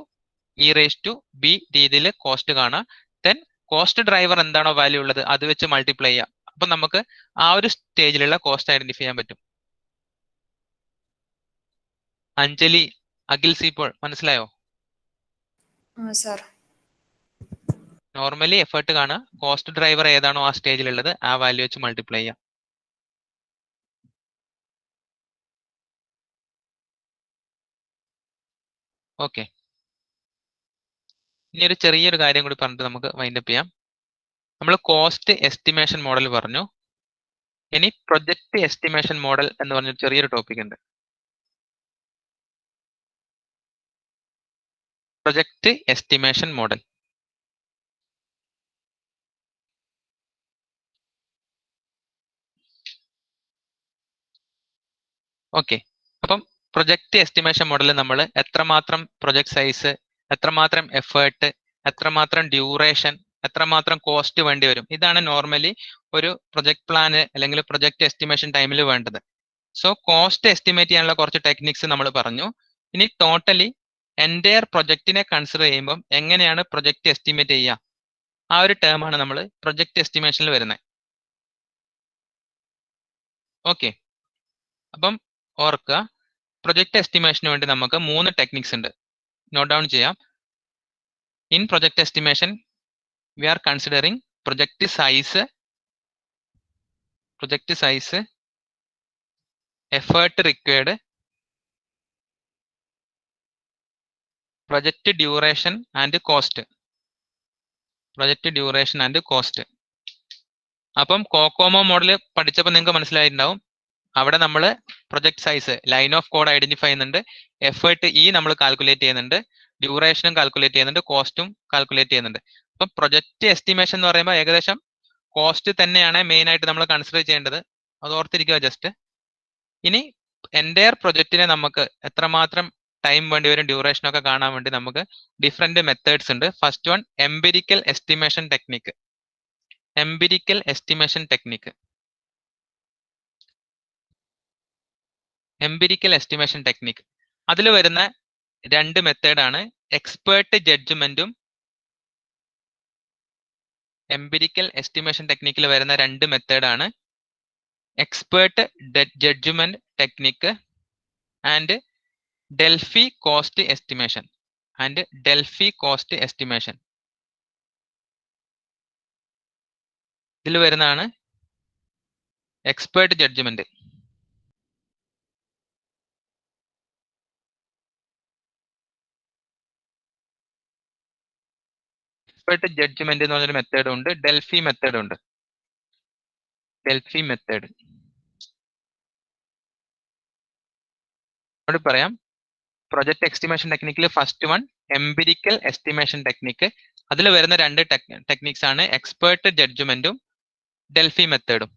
E raise to B രീതിയിൽ കോസ്റ്റ് കാണുക. ദെൻ കോസ്റ്റ് ഡ്രൈവർ എന്താണോ വാല്യൂ ഉള്ളത് അത് വെച്ച് മൾട്ടിപ്ലൈ ചെയ്യുക. അപ്പൊ നമുക്ക് ആ ഒരു സ്റ്റേജിലുള്ള കോസ്റ്റ് ഐഡന്റിഫൈ ചെയ്യാൻ പറ്റും. അഞ്ജലി, അഖിൽ സി പോൾ മനസ്സിലായോ? നോർമലി എഫേർട്ട് കാണുക, കോസ്റ്റ് ഡ്രൈവർ ഏതാണോ ആ സ്റ്റേജിലുള്ളത് ആ വാല്യൂ വെച്ച് മൾട്ടിപ്ലൈ ചെയ്യാം. ഓക്കെ, ഇനി ഒരു ചെറിയൊരു കാര്യം കൂടി പറഞ്ഞിട്ട് നമുക്ക് വൈൻഡപ്പ് ചെയ്യാം. നമ്മൾ കോസ്റ്റ് എസ്റ്റിമേഷൻ മോഡൽ പറഞ്ഞു. ഇനി പ്രൊജക്ട് എസ്റ്റിമേഷൻ മോഡൽ എന്ന് പറഞ്ഞ ചെറിയൊരു ടോപ്പിക് ഉണ്ട്. Project estimation model. ഓക്കെ, അപ്പം പ്രൊജക്ട് എസ്റ്റിമേഷൻ മോഡൽ നമ്മൾ എത്രമാത്രം പ്രൊജക്ട് സൈസ് എത്രമാത്രം എഫേർട്ട്, എത്രമാത്രം ഡ്യൂറേഷൻ, എത്രമാത്രം കോസ്റ്റ് വേണ്ടി വരും. ഇതാണ് നോർമലി ഒരു പ്രൊജക്ട് പ്ലാന് അല്ലെങ്കിൽ പ്രൊജക്ട് എസ്റ്റിമേഷൻ ടൈമിൽ വേണ്ടത്. സോ കോസ്റ്റ് എസ്റ്റിമേറ്റ് ചെയ്യാനുള്ള കുറച്ച് ടെക്നിക്സ് നമ്മൾ പറഞ്ഞു. ഇനി ടോട്ടലി എൻറ്റയർ പ്രൊജക്റ്റിനെ കൺസിഡർ ചെയ്യുമ്പോൾ എങ്ങനെയാണ് പ്രൊജക്ട് എസ്റ്റിമേറ്റ് ചെയ്യുക, ആ ഒരു ടേം ആണ് നമ്മൾ പ്രൊജക്ട് എസ്റ്റിമേഷനിൽ വരുന്നത്. ഓക്കെ, അപ്പം ഓർക്കുക, പ്രൊജക്ട് എസ്റ്റിമേഷന് വേണ്ടി നമുക്ക് 3 ടെക്നിക്സ് ഉണ്ട്. നോട്ട് ഡൗൺ ചെയ്യാം. In project estimation we are considering project size, effort required, project duration and cost. അപ്പം കോക്കോമോ മോഡൽ പഠിച്ചപ്പോൾ നിങ്ങൾക്ക് മനസ്സിലായിട്ടുണ്ടാവും, അവിടെ നമ്മൾ project size, line of code identify ചെയ്യുന്നുണ്ട്, എഫേർട്ട് നമ്മൾ കാൽക്കുലേറ്റ് ചെയ്യുന്നുണ്ട്, ഡ്യൂറേഷനും കാൽക്കുലേറ്റ് ചെയ്യുന്നുണ്ട്, കോസ്റ്റും കാൽക്കുലേറ്റ് ചെയ്യുന്നുണ്ട്. അപ്പൊ പ്രൊജക്ട് എസ്റ്റിമേഷൻ എന്ന് പറയുമ്പോൾ ഏകദേശം കോസ്റ്റ് തന്നെയാണ് മെയിൻ ആയിട്ട് നമ്മൾ കൺസിഡർ ചെയ്യേണ്ടത്. അത് ഓർത്തിരിക്കുക ജസ്റ്റ്. ഇനി എൻറ്റയർ പ്രൊജക്റ്റിനെ നമുക്ക് എത്രമാത്രം ടൈം വേണ്ടി വരും, ഡ്യൂറേഷൻ ഒക്കെ കാണാൻ വേണ്ടി നമുക്ക് ഡിഫറെന്റ് മെത്തേഡ്സ് ഉണ്ട്. First one empirical estimation technique. അതിൽ വരുന്ന 2 മെത്തേഡാണ് എക്സ്പേർട്ട് ജഡ്ജ്മെന്റും. എംപിരിക്കൽ എസ്റ്റിമേഷൻ ടെക്നിക്കിൽ വരുന്ന 2 മെത്തേഡാണ് expert judgement technique and Delphi cost estimation. ഇതിൽ വരുന്നതാണ് എക്സ്പേർട്ട് ജഡ്ജ്മെന്റ്. എക്സ്പേർട്ട് ജഡ്ജ്മെന്റ് എന്ന് പറഞ്ഞൊരു മെത്തേഡ് ഉണ്ട്, ഡെൽഫി മെത്തേഡ് ഉണ്ട്. ഇവിടെ പറയാം, പ്രൊജക്ട് എസ്റ്റിമേഷൻ ടെക്നിക്കിൽ first one empirical estimation technique. അതിൽ വരുന്ന 2 ടെക്നിക്സ് ആണ് എക്സ്പേർട്ട് ജഡ്ജ്മെന്റും ഡെൽഫി മെത്തേഡും.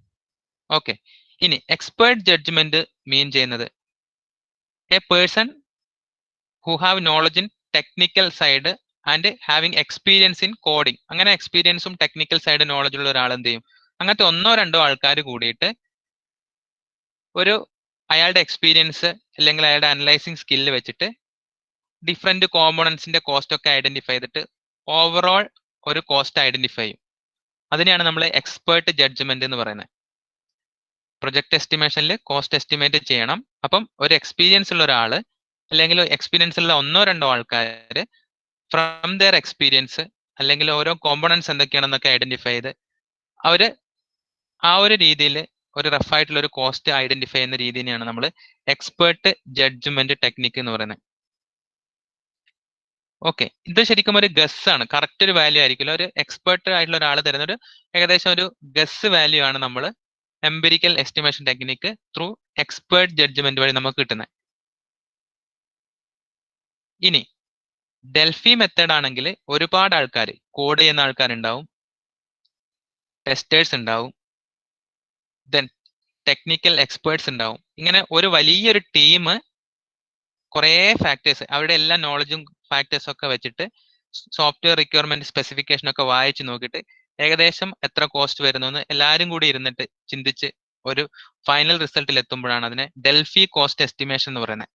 ഓക്കെ, ഇനി എക്സ്പേർട്ട് ജഡ്ജ്മെന്റ് മീൻ ചെയ്യുന്നത് a person who have knowledge in technical side and having experience in coding. അങ്ങനെ എക്സ്പീരിയൻസും ടെക്നിക്കൽ സൈഡ് നോളജ് ഉള്ള ഒരാൾ എന്ത് ചെയ്യും, അങ്ങനത്തെ 1-2 ആൾക്കാർ കൂടിയിട്ട് അയാളുടെ എക്സ്പീരിയൻസ് അല്ലെങ്കിൽ അയാളുടെ അനലൈസിങ് സ്കില്ല് വെച്ചിട്ട് ഡിഫറെന്റ് കോമ്പോണൻസിന്റെ കോസ്റ്റ് ഒക്കെ ഐഡന്റിഫൈ ചെയ്തിട്ട് ഓവറോൾ ഒരു കോസ്റ്റ് ഐഡന്റിഫൈ ചെയ്യും. അതിനെയാണ് നമ്മൾ എക്സ്പേർട്ട് ജഡ്ജ്മെന്റ് എന്ന് പറയുന്നത്. പ്രൊജക്ട് എസ്റ്റിമേഷനിൽ കോസ്റ്റ് എസ്റ്റിമേറ്റ് ചെയ്യണം. അപ്പം ഒരു എക്സ്പീരിയൻസ് ഉള്ള ഒരാൾ അല്ലെങ്കിൽ എക്സ്പീരിയൻസ് ഉള്ള 1-2 ആൾക്കാർ ഫ്രം ദെയർ എക്സ്പീരിയൻസ് അല്ലെങ്കിൽ ഓരോ കോമ്പോണൻസ് എന്തൊക്കെയാണെന്നൊക്കെ ഐഡന്റിഫൈ ചെയ്ത് അവര് ആ ഒരു രീതിയിൽ ഒരു റഫായിട്ടുള്ള ഒരു കോസ്റ്റ് ഐഡന്റിഫൈ ചെയ്യുന്ന രീതിയാണ് നമ്മൾ എക്സ്പേർട്ട് ജഡ്ജ്മെന്റ് ടെക്നിക്ക് എന്ന് പറയുന്നത്. ഓക്കെ, ഇത് ശരിക്കും ഒരു ഗസ് ആണ്, കറക്റ്റ് ഒരു വാല്യൂ ആയിരിക്കില്ല. ഒരു എക്സ്പേർട്ട് ആയിട്ടുള്ള ഒരാൾ തരുന്ന ഒരു ഏകദേശം ഒരു ഗസ് വാല്യൂ ആണ് നമ്മൾ empirical estimation technique through expert judgement വഴി നമുക്ക് കിട്ടുന്നത്. ഇനി ഡെൽഫി മെത്തേഡ് ആണെങ്കിൽ ഒരുപാട് ആൾക്കാർ, കോഡ് ചെയ്യുന്ന ആൾക്കാരുണ്ടാവും, ടെസ്റ്റേഴ്സ് ഉണ്ടാവും, ദെൻ ടെക്നിക്കൽ എക്സ്പേർട്സ് ഉണ്ടാവും. ഇങ്ങനെ ഒരു വലിയൊരു ടീം കുറേ ഫാക്ടേഴ്സ്, അവരുടെ എല്ലാ നോളജും ഫാക്ടേഴ്സും ഒക്കെ വെച്ചിട്ട് സോഫ്റ്റ്വെയർ റിക്വയർമെന്റ് സ്പെസിഫിക്കേഷൻ ഒക്കെ വായിച്ച് നോക്കിയിട്ട് ഏകദേശം എത്ര കോസ്റ്റ് വരുന്നു എന്ന് എല്ലാവരും കൂടി ഇരുന്നിട്ട് ചിന്തിച്ച് ഒരു ഫൈനൽ റിസൾട്ടിൽ എത്തുമ്പോഴാണ് അതിനെ ഡെൽഫി കോസ്റ്റ് എസ്റ്റിമേഷൻ എന്ന് പറയുന്നത്.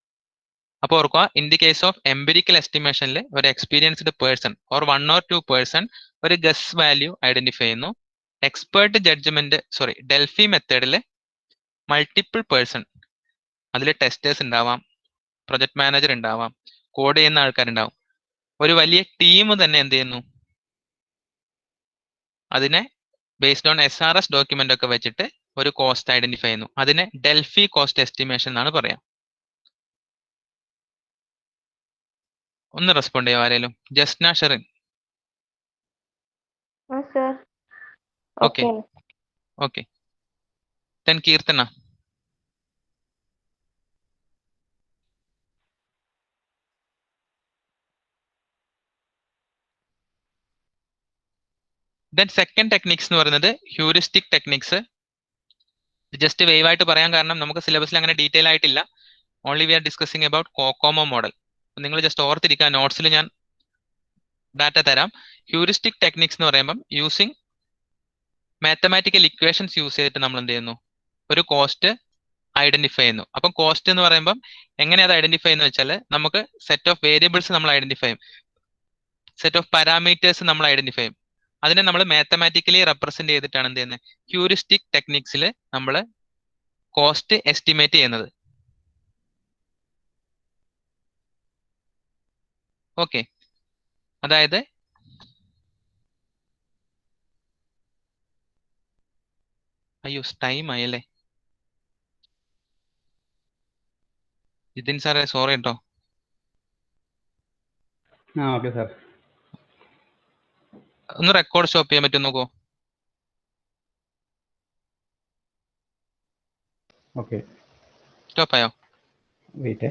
അപ്പോൾ ഓർക്കുക, in the case of empirical എസ്റ്റിമേഷനിൽ ഒരു experienced person or 1 or 2 person ഒരു ഗസ് വാല്യൂ ഐഡന്റിഫൈ ചെയ്യുന്നു. എക്സ്പേർട്ട് ജഡ്ജ്മെന്റ് ഡെൽഫി മെത്തേഡിൽ മൾട്ടിപ്പിൾ പേഴ്സൺ, അതിൽ ടെസ്റ്റേഴ്സ് ഉണ്ടാവാം, പ്രൊജക്ട് മാനേജർ ഉണ്ടാവാം, കോഡ് ചെയ്യുന്ന ആൾക്കാരുണ്ടാവും, ഒരു വലിയ ടീം തന്നെ എന്ത് ചെയ്യുന്നു, അതിനെ ബേസ്ഡ് ഓൺ SRS ഡോക്യുമെന്റ് ഒക്കെ വെച്ചിട്ട് ഒരു കോസ്റ്റ് ഐഡന്റിഫൈ ചെയ്യുന്നു. അതിനെ ഡെൽഫി കോസ്റ്റ് എസ്റ്റിമേഷൻ എന്നാണ് പറയാം. ഒന്ന് റെസ്പോണ്ട് ചെയ്യാം ആരേലും. Jasna Sherin. Okay, then Keerthana. Then second techniques എന്ന് പറയുന്നത് ഹ്യൂറിസ്റ്റിക് ടെക്നിക്സ്. ജസ്റ്റ് വേവ് ആയിട്ട് പറയാൻ കാരണം നമുക്ക് സിലബസിൽ അങ്ങനെ ഡീറ്റെയിൽ ആയിട്ടില്ല. Only we are discussing about COCOMO model. നിങ്ങൾ ജസ്റ്റ് ഓർത്തിരിക്കുക, നോട്ട്സിൽ ഞാൻ ഡാറ്റ തരാം. ഹ്യൂറിസ്റ്റിക് ടെക്നിക്സ് എന്ന് പറയുമ്പം യൂസിങ് മാത്തമാറ്റിക്കൽ ഇക്വേഷൻസ് യൂസ് ചെയ്തിട്ട് നമ്മൾ എന്ത് ചെയ്യുന്നു, ഒരു കോസ്റ്റ് ഐഡന്റിഫൈ ചെയ്യുന്നു. അപ്പം കോസ്റ്റ് എന്ന് പറയുമ്പം എങ്ങനെയാണ് അത് ഐഡന്റിഫൈ എന്ന് വെച്ചാൽ നമുക്ക് സെറ്റ് ഓഫ് വേരിയബിൾസ് നമ്മൾ ഐഡന്റിഫൈ ചെയ്യും, സെറ്റ് ഓഫ് പാരാമീറ്റേഴ്സ് നമ്മൾ ഐഡന്റിഫൈ ചെയ്യും. അതിനെ നമ്മൾ മാത്തമാറ്റിക്കലി റെപ്രസെന്റ് ചെയ്തിട്ടാണ് എന്ത് ചെയ്യുന്നത്, ഹ്യൂറിസ്റ്റിക് ടെക്നിക്സിൽ നമ്മൾ കോസ്റ്റ് എസ്റ്റിമേറ്റ് ചെയ്യുന്നത്. ഓക്കെ, അതായത് അയ്യോ ടൈം ആയല്ലേ ജിതിൻ സാറേ, സോറി കേട്ടോ. Okay sir. ഒന്ന് റെക്കോർഡ് സ്റ്റോപ്പ് ചെയ്യാൻ പറ്റും നോക്കൂ. ഓക്കെ, സ്റ്റോപ്പ് ആയോ? വെയിറ്റ്.